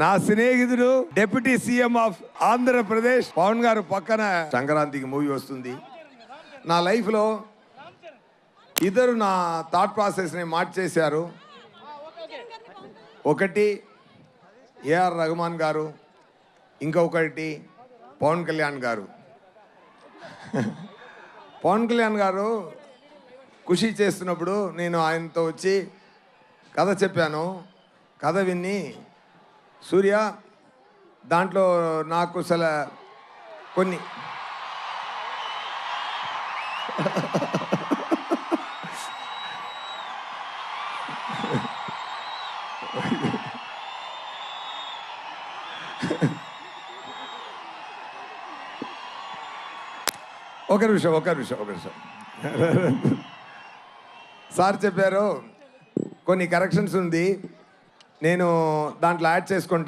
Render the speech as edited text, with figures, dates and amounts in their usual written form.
నా స్నేహితుడు deputy CM of Andhra Pradesh Pawan గారు పక్కన సంక్రాంతికి మూవీ వస్తుంది. నా లైఫ్లో ఇద్దరు నా థాట్ ప్రాసెస్ని మార్చేశారు. ఒకటి ఏఆర్ రెహమాన్ గారు, ఇంకొకటి పవన్ కళ్యాణ్ గారు. పవన్ కళ్యాణ్ గారు ఖుషి చేస్తున్నప్పుడు నేను ఆయనతో వచ్చి కథ చెప్పాను. కథ విని సూర్య దాంట్లో నాకు అసలు కొన్ని ఒక నిమిషం సార్ చెప్పారు కొన్ని కరెక్షన్స్ ఉంది, నేను దాంట్లో యాడ్ చేసుకుంటా.